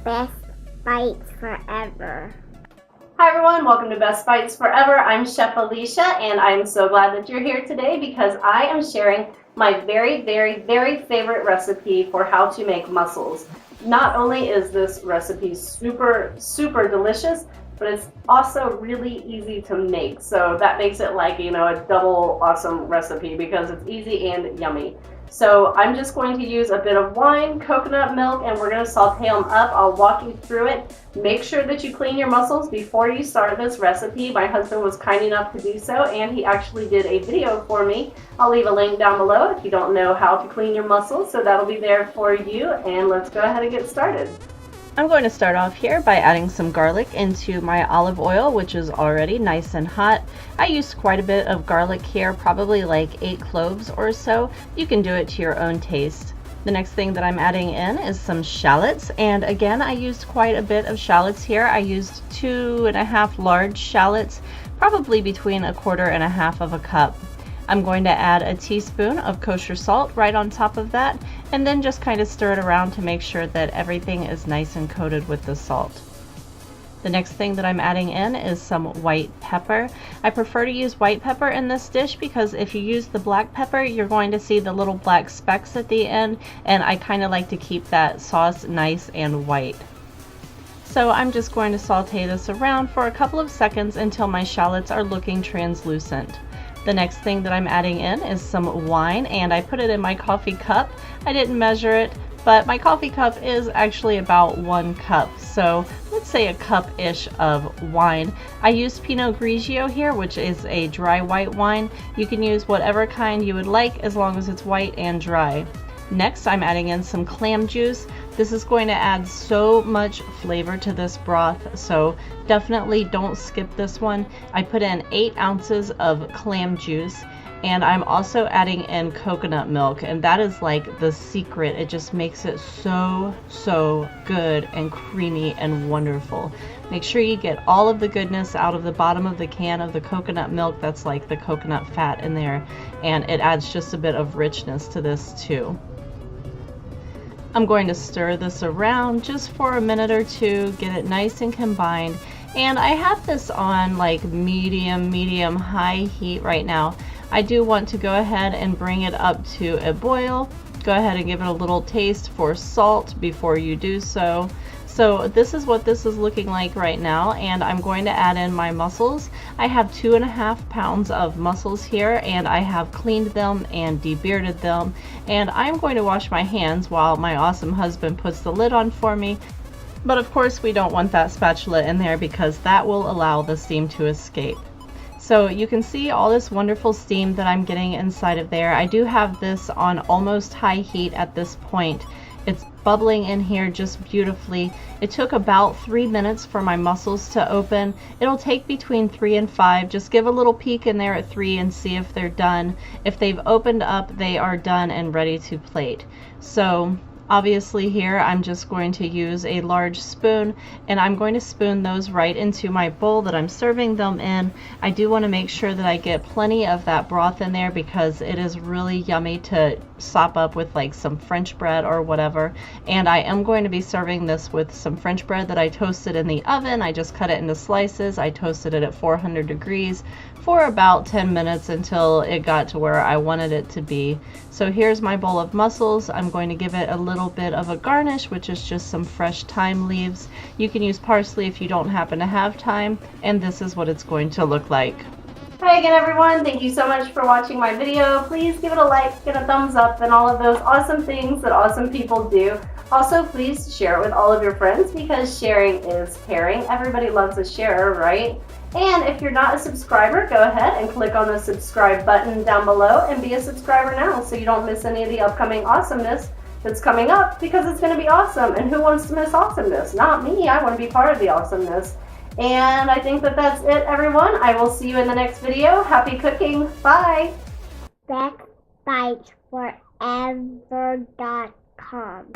Best Bites Forever. Hi everyone, welcome to Best Bites Forever. I'm Chef Alicia and I'm so glad that you're here today because I am sharing my very favorite recipe for how to make mussels. Not only is this recipe super delicious, but it's also really easy to make. So that makes it like, a double awesome recipe because it's easy and yummy. So I'm just going to use a bit of wine, coconut milk, and we're going to saute them up. I'll walk you through it. Make sure that you clean your mussels before you start this recipe. My husband was kind enough to do so, and he actually did a video for me. I'll leave a link down below if you don't know how to clean your mussels, so that'll be there for you. And let's go ahead and get started. I'm going to start off here by adding some garlic into my olive oil, which is already nice and hot. I used quite a bit of garlic here, probably like 8 cloves or so. You can do it to your own taste. The next thing that I'm adding in is some shallots, and again I used quite a bit of shallots here. I used 2.5 large shallots, probably between 1/4 and 1/2 of a cup. I'm going to add a teaspoon of kosher salt right on top of that, and then just kind of stir it around to make sure that everything is nice and coated with the salt. The next thing that I'm adding in is some white pepper. I prefer to use white pepper in this dish because if you use the black pepper, you're going to see the little black specks at the end, and I kind of like to keep that sauce nice and white. So I'm just going to saute this around for a couple of seconds until my shallots are looking translucent. The next thing that I'm adding in is some wine, and I put it in my coffee cup. I didn't measure it, but my coffee cup is actually about 1 cup, so let's say a cup-ish of wine. I used Pinot Grigio here, which is a dry white wine. You can use whatever kind you would like as long as it's white and dry. Next, I'm adding in some clam juice. This is going to add so much flavor to this broth, so definitely don't skip this one. I put in 8 ounces of clam juice, and I'm also adding in coconut milk, and that is like the secret. It just makes it so good and creamy and wonderful. Make sure you get all of the goodness out of the bottom of the can of the coconut milk. That's like the coconut fat in there, and it adds just a bit of richness to this too. I'm going to stir this around just for a minute or two, get it nice and combined. And I have this on like medium high heat right now. I do want to go ahead and bring it up to a boil. Go ahead and give it a little taste for salt before you do so. So this is what this is looking like right now, and I'm going to add in my mussels. I have 2.5 pounds of mussels here, and I have cleaned them and debearded them, and I'm going to wash my hands while my awesome husband puts the lid on for me. But of course we don't want that spatula in there because that will allow the steam to escape. So you can see all this wonderful steam that I'm getting inside of there. I do have this on almost high heat at this point. It's bubbling in here just beautifully. It took about 3 minutes for my mussels to open. It'll take between 3 and 5. Just give a little peek in there at 3 and see if they're done. If they've opened up, they are done and ready to plate. So obviously here I'm just going to use a large spoon, and I'm going to spoon those right into my bowl that I'm serving them in. I do want to make sure that I get plenty of that broth in there because it is really yummy to sop up with like some French bread or whatever. And I am going to be serving this with some French bread that I toasted in the oven. I just cut it into slices. I toasted it at 400 degrees for about 10 minutes until it got to where I wanted it to be. So here's my bowl of mussels. I'm going to give it a little bit of a garnish, which is just some fresh thyme leaves. You can use parsley if you don't happen to have thyme, and this is what it's going to look like. Hi again everyone, thank you so much for watching my video. Please give it a like, give it a thumbs up, and all of those awesome things that awesome people do. Also, please share it with all of your friends because sharing is caring. Everybody loves a sharer, right? And if you're not a subscriber, go ahead and click on the subscribe button down below and be a subscriber now so you don't miss any of the upcoming awesomeness that's coming up because it's going to be awesome. And who wants to miss awesomeness? Not me. I want to be part of the awesomeness. And I think that that's it, everyone. I will see you in the next video. Happy cooking. Bye. bestbitesforever.com